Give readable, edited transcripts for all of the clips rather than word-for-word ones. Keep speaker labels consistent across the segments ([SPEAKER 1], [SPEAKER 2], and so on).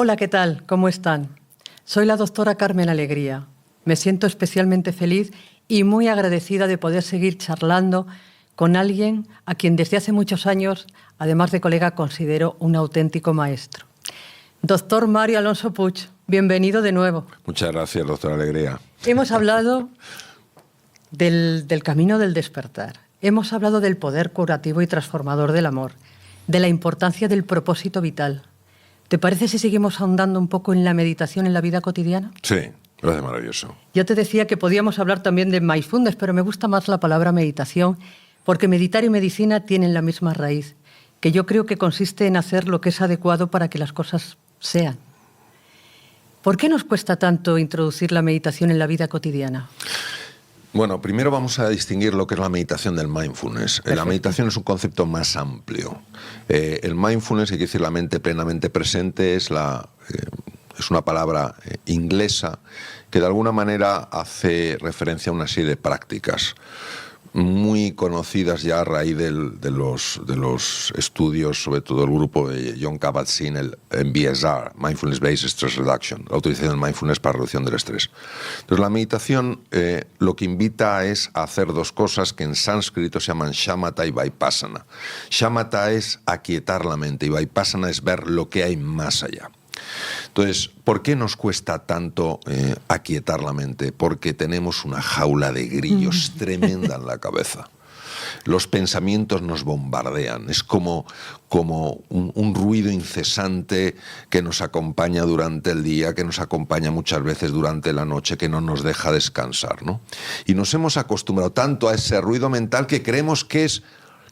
[SPEAKER 1] Hola, ¿qué tal? ¿Cómo están? Soy la doctora Carmen Alegría. Me siento especialmente feliz y muy agradecida de poder seguir charlando con alguien a quien desde hace muchos años, además de colega, considero un auténtico maestro. Doctor Mario Alonso Puig, bienvenido de nuevo.
[SPEAKER 2] Muchas gracias, doctora Alegría.
[SPEAKER 1] Hemos hablado del camino del despertar. Hemos hablado del poder curativo y transformador del amor, de la importancia del propósito vital. ¿Te parece si seguimos ahondando un poco en la meditación en la vida cotidiana?
[SPEAKER 2] Sí, lo hace maravilloso.
[SPEAKER 1] Yo te decía que podíamos hablar también de mindfulness, pero me gusta más la palabra meditación, porque meditar y medicina tienen la misma raíz, que yo creo que consiste en hacer lo que es adecuado para que las cosas sean. ¿Por qué nos cuesta tanto introducir la meditación en la vida cotidiana?
[SPEAKER 2] Bueno, primero vamos a distinguir lo que es la meditación del mindfulness.
[SPEAKER 1] Perfecto.
[SPEAKER 2] La meditación es un concepto más amplio. El mindfulness, que quiere decir la mente plenamente presente, es una palabra inglesa que de alguna manera hace referencia a una serie de prácticas muy conocidas ya a raíz de los estudios, sobre todo el grupo de Jon Kabat-Zinn, el MBSR, Mindfulness Based Stress Reduction, la utilización del mindfulness para reducción del estrés. Entonces la meditación lo que invita es a hacer dos cosas que en sánscrito se llaman shamatha y vipassana. Shamatha es aquietar la mente y vipassana es ver lo que hay más allá. Entonces, ¿por qué nos cuesta tanto aquietar la mente? Porque tenemos una jaula de grillos tremenda en la cabeza. Los pensamientos nos bombardean. Es como un ruido incesante que nos acompaña durante el día, que nos acompaña muchas veces durante la noche, que no nos deja descansar, ¿no? Y nos hemos acostumbrado tanto a ese ruido mental que creemos que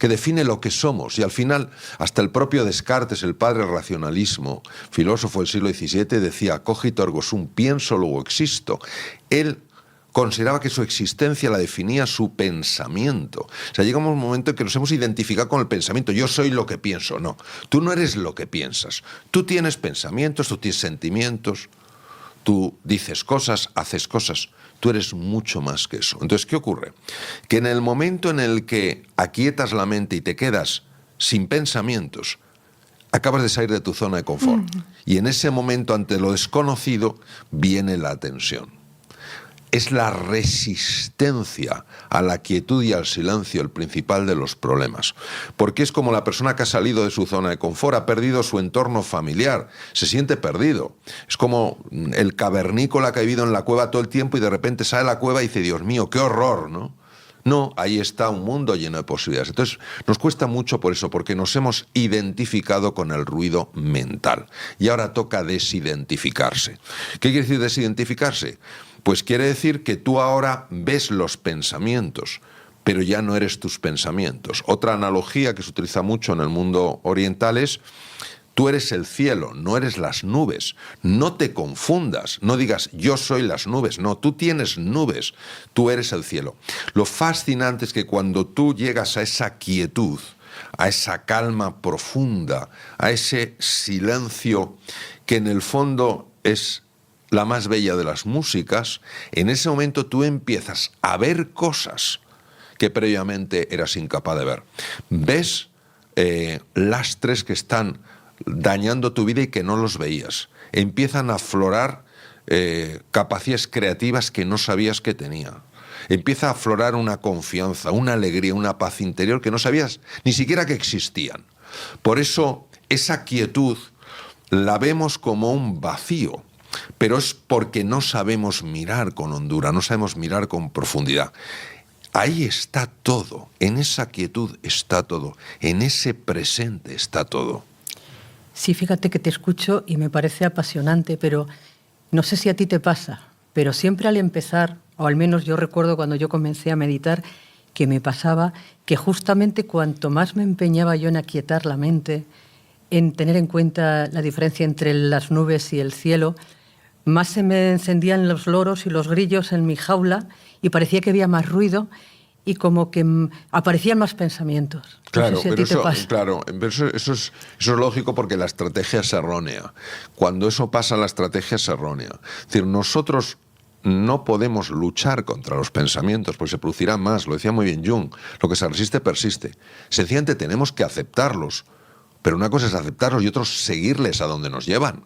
[SPEAKER 2] define lo que somos, y al final hasta el propio Descartes, el padre del racionalismo, filósofo del siglo XVII, decía cogito ergo sum, pienso luego existo. Él consideraba que su existencia la definía su pensamiento. O sea, llega un momento en que nos hemos identificado con el pensamiento. Yo soy lo que pienso. No, tú no eres lo que piensas. Tú tienes pensamientos, tú tienes sentimientos, tú dices cosas, haces cosas. Tú eres mucho más que eso. Entonces, ¿qué ocurre? Que en el momento en el que aquietas la mente y te quedas sin pensamientos, acabas de salir de tu zona de confort. Y en ese momento, ante lo desconocido, viene la tensión. Es la resistencia a la quietud y al silencio el principal de los problemas. Porque es como la persona que ha salido de su zona de confort, ha perdido su entorno familiar, se siente perdido. Es como el cavernícola que ha vivido en la cueva todo el tiempo y de repente sale a la cueva y dice, Dios mío, qué horror, ¿no? No, ahí está un mundo lleno de posibilidades. Entonces, nos cuesta mucho por eso, porque nos hemos identificado con el ruido mental. Y ahora toca desidentificarse. ¿Qué quiere decir desidentificarse? Pues quiere decir que tú ahora ves los pensamientos, pero ya no eres tus pensamientos. Otra analogía que se utiliza mucho en el mundo oriental es: tú eres el cielo, no eres las nubes. No te confundas, no digas yo soy las nubes. No, tú tienes nubes, tú eres el cielo. Lo fascinante es que cuando tú llegas a esa quietud, a esa calma profunda, a ese silencio que en el fondo es la más bella de las músicas, en ese momento tú empiezas a ver cosas que previamente eras incapaz de ver. Ves lastres que están dañando tu vida y que no los veías. Empiezan a aflorar capacidades creativas que no sabías que tenía. Empieza a aflorar una confianza, una alegría, una paz interior que no sabías ni siquiera que existían. Por eso esa quietud la vemos como un vacío, pero es porque no sabemos mirar con hondura, no sabemos mirar con profundidad. Ahí está todo, en esa quietud está todo, en ese presente está todo.
[SPEAKER 1] Sí, fíjate que te escucho y me parece apasionante, pero no sé si a ti te pasa, pero siempre al empezar, o al menos yo recuerdo cuando yo comencé a meditar, que me pasaba que justamente cuanto más me empeñaba yo en aquietar la mente, en tener en cuenta la diferencia entre las nubes y el cielo, más se me encendían los loros y los grillos en mi jaula y parecía que había más ruido y como que aparecían más pensamientos.
[SPEAKER 2] Claro,
[SPEAKER 1] no sé si a
[SPEAKER 2] pero
[SPEAKER 1] ti te pasa.
[SPEAKER 2] pero eso es lógico, porque la estrategia es errónea. Cuando eso pasa, la estrategia es errónea. Es decir, nosotros no podemos luchar contra los pensamientos, porque se producirán más. Lo decía muy bien Jung, lo que se resiste persiste. Sencillamente tenemos que aceptarlos, pero una cosa es aceptarlos y otra es seguirles a donde nos llevan.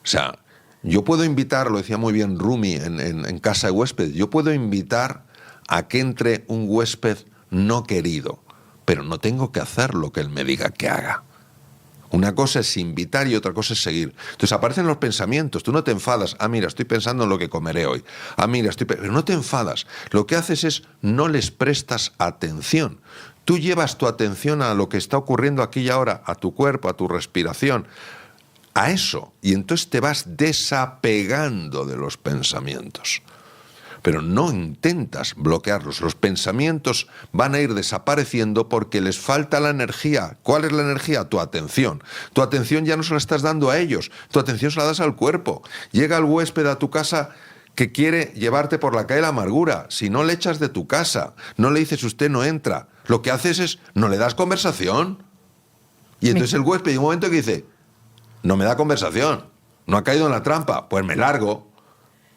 [SPEAKER 2] sea, yo puedo invitar, lo decía muy bien Rumi en Casa de Huésped, yo puedo invitar a que entre un huésped no querido, pero no tengo que hacer lo que él me diga que haga. Una cosa es invitar y otra cosa es seguir. Entonces aparecen los pensamientos, tú no te enfadas, mira, estoy pensando en lo que comeré hoy, mira, pero no te enfadas. Lo que haces es no les prestas atención. Tú llevas tu atención a lo que está ocurriendo aquí y ahora, a tu cuerpo, a tu respiración, a eso, y entonces te vas desapegando de los pensamientos. Pero no intentas bloquearlos. Los pensamientos van a ir desapareciendo porque les falta la energía. ¿Cuál es la energía? Tu atención. Tu atención ya no se la estás dando a ellos, tu atención se la das al cuerpo. Llega el huésped a tu casa que quiere llevarte por la calle de la amargura. Si no le echas de tu casa, no le dices usted no entra, lo que haces es no le das conversación. Y entonces el huésped hay un momento que dice, no me da conversación, no ha caído en la trampa, pues me largo.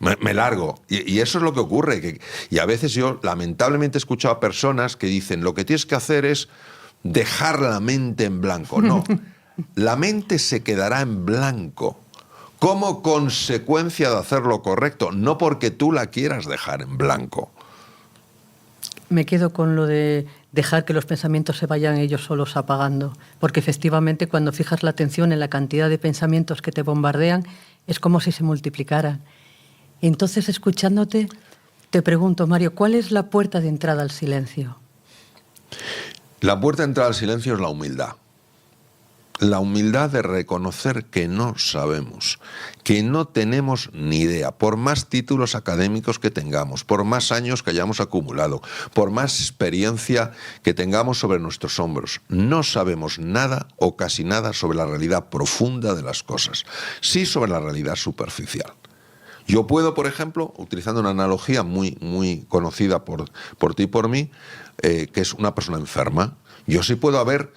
[SPEAKER 2] Me largo. Y eso es lo que ocurre. Y a veces yo, lamentablemente, he escuchado a personas que dicen, lo que tienes que hacer es dejar la mente en blanco. No, la mente se quedará en blanco como consecuencia de hacer lo correcto, no porque tú la quieras dejar en blanco.
[SPEAKER 1] Me quedo con lo de dejar que los pensamientos se vayan ellos solos apagando, porque efectivamente cuando fijas la atención en la cantidad de pensamientos que te bombardean, es como si se multiplicaran. Entonces, escuchándote, te pregunto, Mario, ¿cuál es la puerta de entrada al silencio?
[SPEAKER 2] La puerta de entrada al silencio es la humildad. La humildad de reconocer que no sabemos, que no tenemos ni idea, por más títulos académicos que tengamos, por más años que hayamos acumulado, por más experiencia que tengamos sobre nuestros hombros. No sabemos nada o casi nada sobre la realidad profunda de las cosas, sí sobre la realidad superficial. Yo puedo, por ejemplo, utilizando una analogía muy conocida por ti y por mí, que es una persona enferma, yo sí puedo ver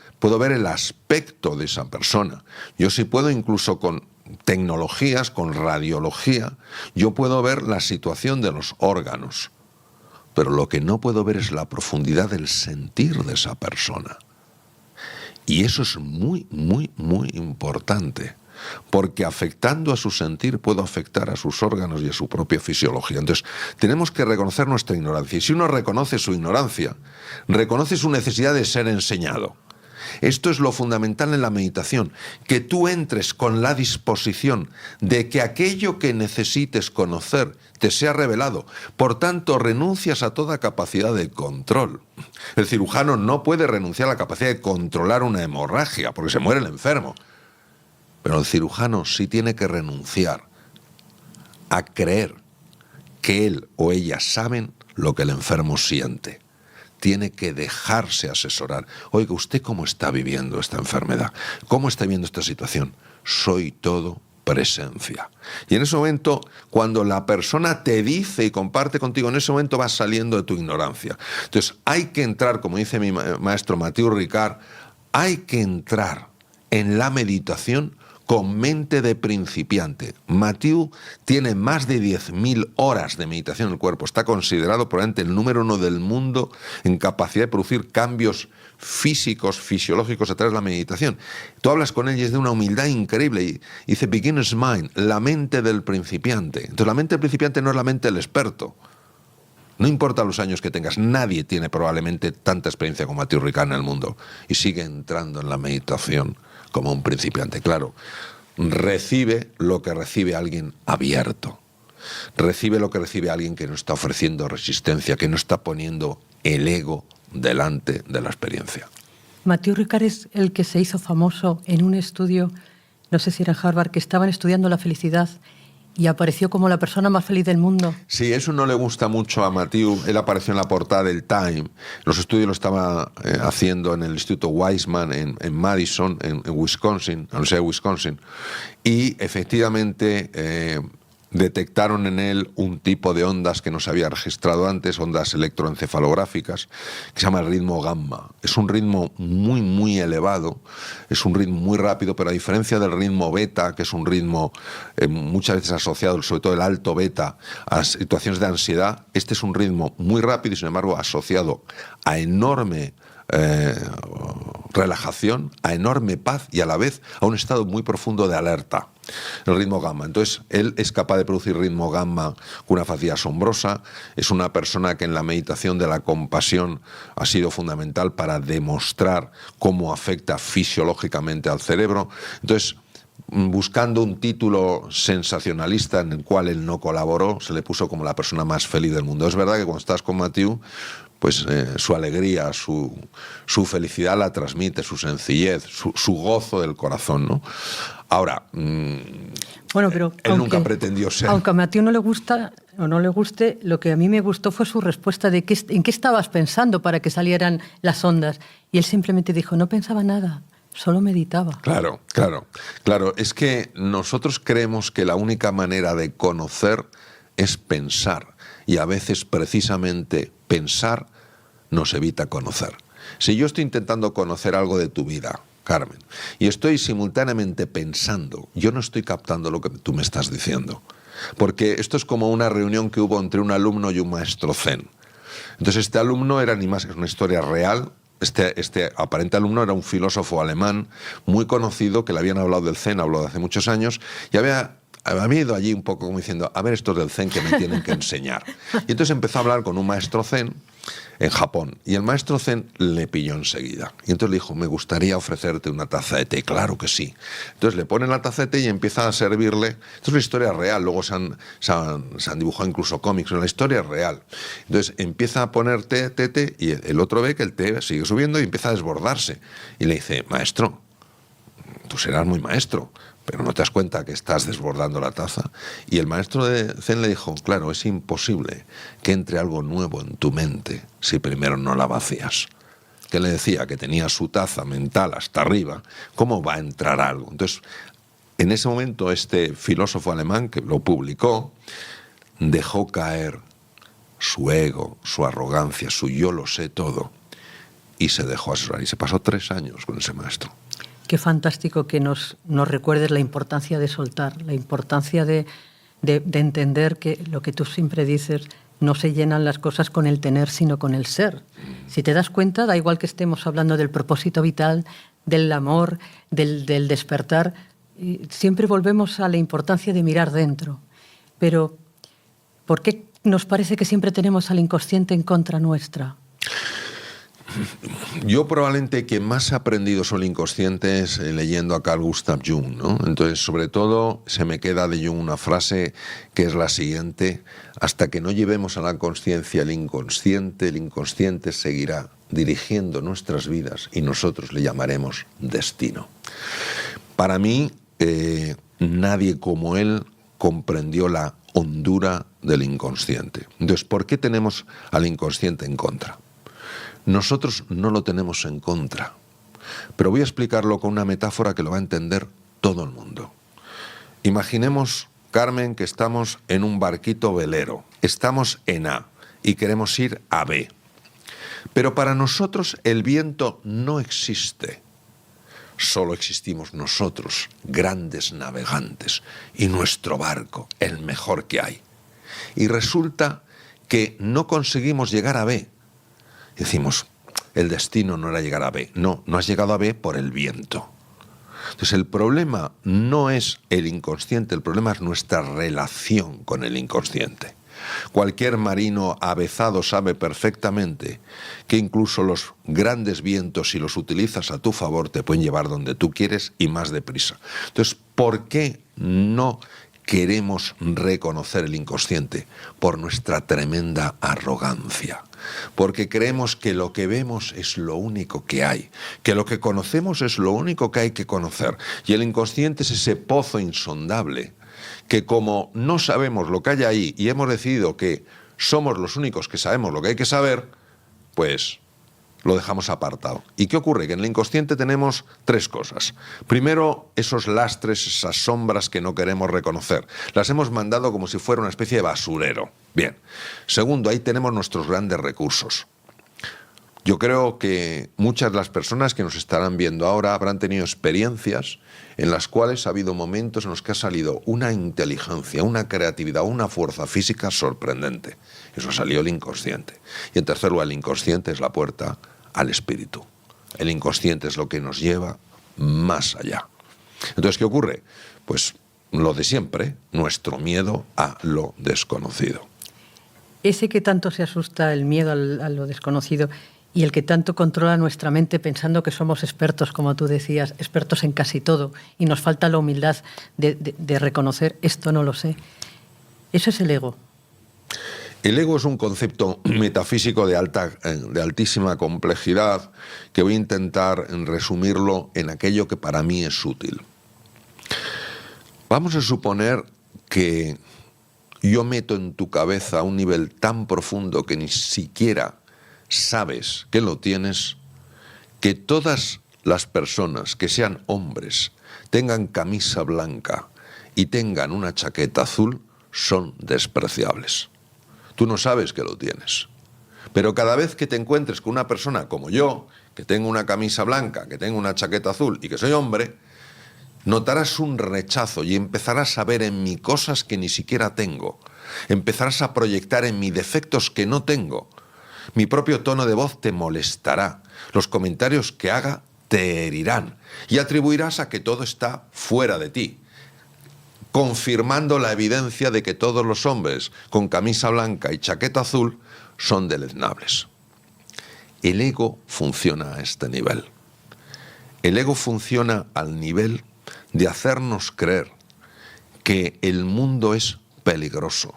[SPEAKER 2] el aspecto de esa persona. Yo sí puedo, incluso con tecnologías, con radiología, yo puedo ver la situación de los órganos. Pero lo que no puedo ver es la profundidad del sentir de esa persona. Y eso es muy importante. Porque afectando a su sentir puedo afectar a sus órganos y a su propia fisiología. Entonces, tenemos que reconocer nuestra ignorancia. Y si uno reconoce su ignorancia, reconoce su necesidad de ser enseñado. Esto es lo fundamental en la meditación, que tú entres con la disposición de que aquello que necesites conocer te sea revelado. Por tanto, renuncias a toda capacidad de control. El cirujano no puede renunciar a la capacidad de controlar una hemorragia, porque se muere el enfermo. Pero el cirujano sí tiene que renunciar a creer que él o ella saben lo que el enfermo siente. Tiene que dejarse asesorar. Oiga, ¿usted cómo está viviendo esta enfermedad? ¿Cómo está viviendo esta situación? Soy todo presencia. Y en ese momento, cuando la persona te dice y comparte contigo, en ese momento vas saliendo de tu ignorancia. Entonces, hay que entrar, como dice mi maestro Mathieu Ricard, hay que entrar en la meditación con mente de principiante. Mathieu tiene más de 10.000 horas de meditación en el cuerpo. Está considerado probablemente el número 1 del mundo en capacidad de producir cambios físicos, fisiológicos a través de la meditación. Tú hablas con él y es de una humildad increíble. Y dice, beginner's mind, la mente del principiante. Entonces la mente del principiante no es la mente del experto. No importa los años que tengas, nadie tiene probablemente tanta experiencia como Mathieu Ricard en el mundo. Y sigue entrando en la meditación como un principiante. Claro, recibe lo que recibe alguien abierto. Recibe lo que recibe alguien que no está ofreciendo resistencia, que no está poniendo el ego delante de la experiencia.
[SPEAKER 1] Mathieu Ricard es el que se hizo famoso en un estudio, no sé si era en Harvard, que estaban estudiando la felicidad y apareció como la persona más feliz del mundo.
[SPEAKER 2] Sí, eso no le gusta mucho a Mathieu. Él apareció en la portada del Time. Los estudios lo estaba haciendo en el Instituto Weizmann en Madison, en Wisconsin, en la Universidad de Wisconsin. Y efectivamente detectaron en él un tipo de ondas que no se había registrado antes, ondas electroencefalográficas, que se llama el ritmo gamma. Es un ritmo muy elevado, es un ritmo muy rápido, pero a diferencia del ritmo beta, que es un ritmo muchas veces asociado, sobre todo el alto beta, a situaciones de ansiedad, este es un ritmo muy rápido y sin embargo asociado a enorme relajación, a enorme paz y a la vez a un estado muy profundo de alerta, el ritmo gamma. Entonces, él es capaz de producir ritmo gamma con una facilidad asombrosa. Es una persona que en la meditación de la compasión ha sido fundamental para demostrar cómo afecta fisiológicamente al cerebro. Entonces, buscando un título sensacionalista en el cual él no colaboró, se le puso como la persona más feliz del mundo. Es verdad que cuando estás con Mathieu, pues su alegría, su felicidad la transmite, su sencillez, su gozo del corazón, ¿no? Ahora,
[SPEAKER 1] bueno, pero
[SPEAKER 2] él nunca pretendió ser.
[SPEAKER 1] Aunque a Mathieu no le gusta o no le guste, lo que a mí me gustó fue su respuesta de en qué estabas pensando para que salieran las ondas. Y él simplemente dijo, no pensaba nada, solo meditaba.
[SPEAKER 2] Claro. Es que nosotros creemos que la única manera de conocer es pensar. Y a veces, precisamente, pensar nos evita conocer. Si yo estoy intentando conocer algo de tu vida, Carmen, y estoy simultáneamente pensando, yo no estoy captando lo que tú me estás diciendo. Porque esto es como una reunión que hubo entre un alumno y un maestro zen. Entonces este alumno era ni más, es una historia real. Este aparente alumno era un filósofo alemán muy conocido que le habían hablado del zen, habló de hace muchos años, y había ido allí un poco como diciendo, a ver estos del zen que me tienen que enseñar. Y entonces empezó a hablar con un maestro zen en Japón, y el maestro zen le pilló enseguida. Y entonces le dijo, me gustaría ofrecerte una taza de té. Claro que sí. Entonces le pone la taza de té y empieza a servirle. Esto es una historia real, luego se han dibujado incluso cómics, pero la historia es real. Entonces empieza a poner té, y el otro ve que el té sigue subiendo y empieza a desbordarse. Y le dice, maestro, tú serás muy maestro, pero no te das cuenta que estás desbordando la taza. Y el maestro de Zen le dijo, claro, es imposible que entre algo nuevo en tu mente si primero no la vacías. Que le decía que tenía su taza mental hasta arriba, ¿cómo va a entrar algo? Entonces, en ese momento este filósofo alemán que lo publicó, dejó caer su ego, su arrogancia, su yo lo sé todo, y se dejó asesorar. Y se pasó 3 años con ese maestro.
[SPEAKER 1] Qué fantástico que nos recuerdes la importancia de soltar, la importancia de entender que lo que tú siempre dices, no se llenan las cosas con el tener, sino con el ser. Si te das cuenta, da igual que estemos hablando del propósito vital, del amor, del despertar, siempre volvemos a la importancia de mirar dentro. Pero, ¿por qué nos parece que siempre tenemos al inconsciente en contra nuestra?
[SPEAKER 2] Yo probablemente que más he aprendido sobre el inconsciente es leyendo a Carl Gustav Jung, ¿no? Entonces, sobre todo, se me queda de Jung una frase que es la siguiente: hasta que no llevemos a la conciencia el inconsciente seguirá dirigiendo nuestras vidas y nosotros le llamaremos destino. Para mí, nadie como él comprendió la hondura del inconsciente. Entonces, ¿por qué tenemos al inconsciente en contra? Nosotros no lo tenemos en contra, pero voy a explicarlo con una metáfora que lo va a entender todo el mundo. Imaginemos, Carmen, que estamos en un barquito velero, estamos en A y queremos ir a B, pero para nosotros el viento no existe, solo existimos nosotros, grandes navegantes, y nuestro barco, el mejor que hay. Y resulta que no conseguimos llegar a B. Decimos, el destino no era llegar a B. No has llegado a B por el viento. Entonces el problema no es el inconsciente, el problema es nuestra relación con el inconsciente. Cualquier marino avezado sabe perfectamente que incluso los grandes vientos, si los utilizas a tu favor, te pueden llevar donde tú quieres y más deprisa. Entonces, ¿por qué no queremos reconocer el inconsciente? Por nuestra tremenda arrogancia. Porque creemos que lo que vemos es lo único que hay, que lo que conocemos es lo único que hay que conocer. Y el inconsciente es ese pozo insondable que, como no sabemos lo que hay ahí y hemos decidido que somos los únicos que sabemos lo que hay que saber, pues lo dejamos apartado. ¿Y qué ocurre? Que en el inconsciente tenemos 3 cosas. Primero, esos lastres, esas sombras que no queremos reconocer. Las hemos mandado como si fuera una especie de basurero. Bien. Segundo, ahí tenemos nuestros grandes recursos. Yo creo que muchas de las personas que nos estarán viendo ahora habrán tenido experiencias en las cuales ha habido momentos en los que ha salido una inteligencia, una creatividad, una fuerza física sorprendente. Eso ha salido el inconsciente. Y en tercer lugar, el inconsciente es la puerta al espíritu, El inconsciente es lo que nos lleva más allá. Entonces, ¿qué ocurre? Pues lo de siempre, nuestro miedo a lo desconocido.
[SPEAKER 1] Ese que tanto se asusta, el miedo a lo desconocido, y el que tanto controla nuestra mente pensando que somos expertos, como tú decías, expertos en casi todo, y nos falta la humildad de reconocer esto no lo sé. Eso es el ego.
[SPEAKER 2] El ego es un concepto metafísico de altísima complejidad que voy a intentar resumirlo en aquello que para mí es útil. Vamos a suponer que yo meto en tu cabeza a un nivel tan profundo que ni siquiera sabes que lo tienes, que todas las personas que sean hombres, tengan camisa blanca y tengan una chaqueta azul, son despreciables. Tú no sabes que lo tienes. Pero cada vez que te encuentres con una persona como yo, que tengo una camisa blanca, que tengo una chaqueta azul y que soy hombre, notarás un rechazo y empezarás a ver en mí cosas que ni siquiera tengo. Empezarás a proyectar en mí defectos que no tengo. Mi propio tono de voz te molestará. Los comentarios que haga te herirán. Y atribuirás a que todo está fuera de ti, confirmando la evidencia de que todos los hombres con camisa blanca y chaqueta azul son deleznables. El ego funciona a este nivel. El ego funciona al nivel de hacernos creer que el mundo es peligroso,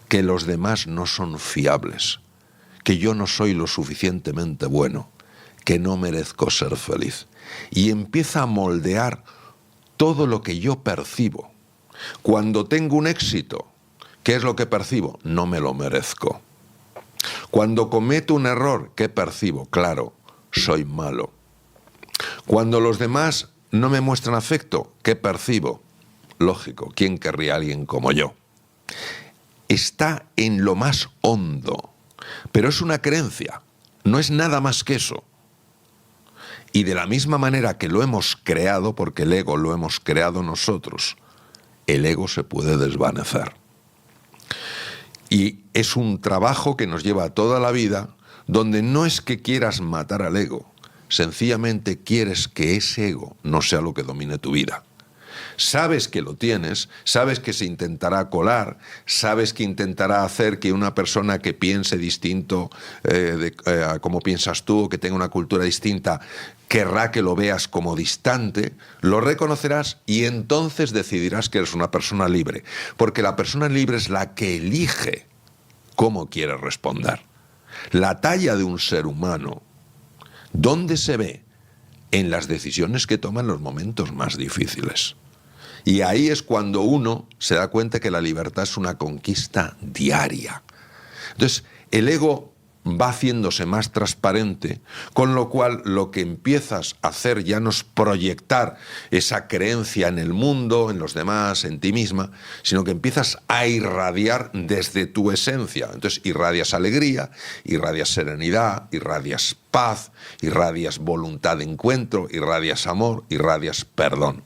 [SPEAKER 2] que los demás no son fiables, que yo no soy lo suficientemente bueno, que no merezco ser feliz. Y empieza a moldear todo lo que yo percibo. Cuando tengo un éxito, ¿qué es lo que percibo? No me lo merezco. Cuando cometo un error, ¿qué percibo? Claro, soy malo. Cuando los demás no me muestran afecto, ¿qué percibo? Lógico, ¿quién querría a alguien como yo? Está en lo más hondo, pero es una creencia, no es nada más que eso. Y de la misma manera que lo hemos creado, porque el ego lo hemos creado nosotros, el ego se puede desvanecer. Y es un trabajo que nos lleva toda la vida, donde no es que quieras matar al ego, sencillamente quieres que ese ego no sea lo que domine tu vida. Sabes que lo tienes, sabes que se intentará colar, sabes que intentará hacer que una persona que piense distinto a como piensas tú, o que tenga una cultura distinta, querrá que lo veas como distante, lo reconocerás y entonces decidirás que eres una persona libre. Porque la persona libre es la que elige cómo quiere responder. La talla de un ser humano, ¿dónde se ve? En las decisiones que toma en los momentos más difíciles. Y ahí es cuando uno se da cuenta que la libertad es una conquista diaria. Entonces, el ego va haciéndose más transparente, con lo cual lo que empiezas a hacer ya no es proyectar esa creencia en el mundo, en los demás, en ti misma, sino que empiezas a irradiar desde tu esencia. Entonces, irradias alegría, irradias serenidad, irradias paz, irradias voluntad de encuentro, irradias amor, irradias perdón.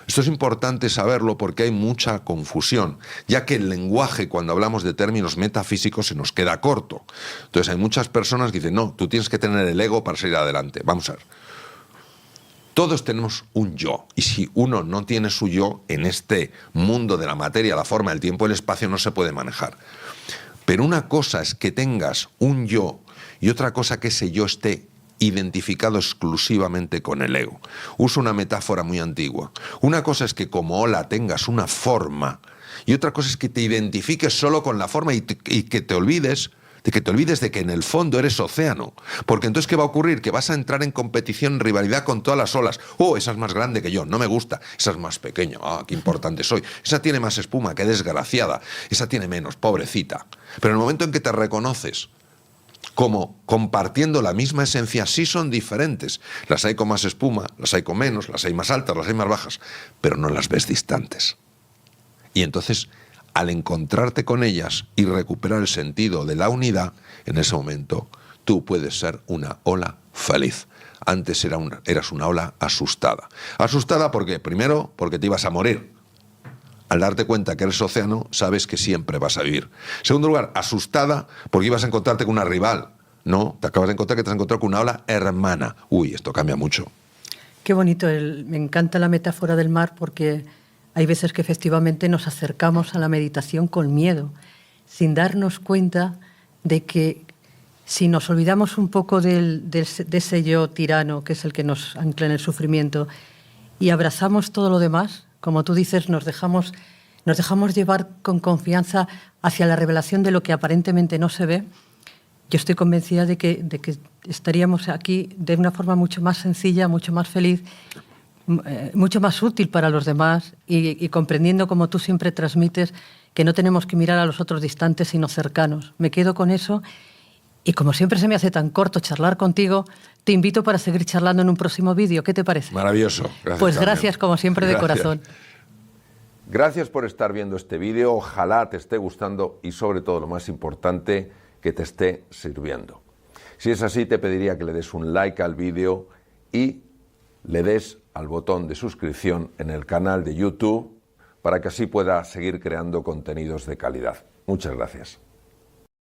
[SPEAKER 2] Esto es importante saberlo porque hay mucha confusión, ya que el lenguaje, cuando hablamos de términos metafísicos, se nos queda corto. Entonces hay muchas personas que dicen, no, tú tienes que tener el ego para salir adelante. Vamos a ver. Todos tenemos un yo, y si uno no tiene su yo, en este mundo de la materia, la forma, el tiempo, el espacio, no se puede manejar. Pero una cosa es que tengas un yo y otra cosa que ese yo esté identificado exclusivamente con el ego. Uso una metáfora muy antigua. Una cosa es que como ola tengas una forma y otra cosa es que te identifiques solo con la forma y que te olvides de que en el fondo eres océano. Porque entonces, ¿qué va a ocurrir? Que vas a entrar en competición, en rivalidad con todas las olas. Oh, esa es más grande que yo, no me gusta. Esa es más pequeña, ah, qué importante soy. Esa tiene más espuma, qué desgraciada. Esa tiene menos, pobrecita. Pero en el momento en que te reconoces como compartiendo la misma esencia, sí son diferentes. Las hay con más espuma, las hay con menos, las hay más altas, las hay más bajas, pero no las ves distantes. Y entonces, al encontrarte con ellas y recuperar el sentido de la unidad, en ese momento tú puedes ser una ola feliz. Antes eras una ola asustada. Asustada porque, primero, porque te ibas a morir. Al darte cuenta que eres océano, sabes que siempre vas a vivir. En segundo lugar, asustada porque ibas a encontrarte con una rival. No, te acabas de encontrar que te has encontrado con una ola hermana. Uy, esto cambia mucho.
[SPEAKER 1] Qué bonito, me encanta la metáfora del mar porque hay veces que efectivamente nos acercamos a la meditación con miedo, sin darnos cuenta de que si nos olvidamos un poco de ese yo tirano que es el que nos ancla en el sufrimiento y abrazamos todo lo demás, como tú dices, nos dejamos llevar con confianza hacia la revelación de lo que aparentemente no se ve. Yo estoy convencida de que estaríamos aquí de una forma mucho más sencilla, mucho más feliz, mucho más útil para los demás y comprendiendo, como tú siempre transmites, que no tenemos que mirar a los otros distantes, sino cercanos. Me quedo con eso y como siempre se me hace tan corto charlar contigo, te invito para seguir charlando en un próximo vídeo. ¿Qué te parece?
[SPEAKER 2] Maravilloso. Gracias,
[SPEAKER 1] pues
[SPEAKER 2] Carmen.
[SPEAKER 1] gracias, como siempre, de corazón.
[SPEAKER 2] Gracias por estar viendo este vídeo. Ojalá te esté gustando y, sobre todo, lo más importante, que te esté sirviendo. Si es así, te pediría que le des un like al vídeo y le des al botón de suscripción en el canal de YouTube para que así pueda seguir creando contenidos de calidad. Muchas gracias.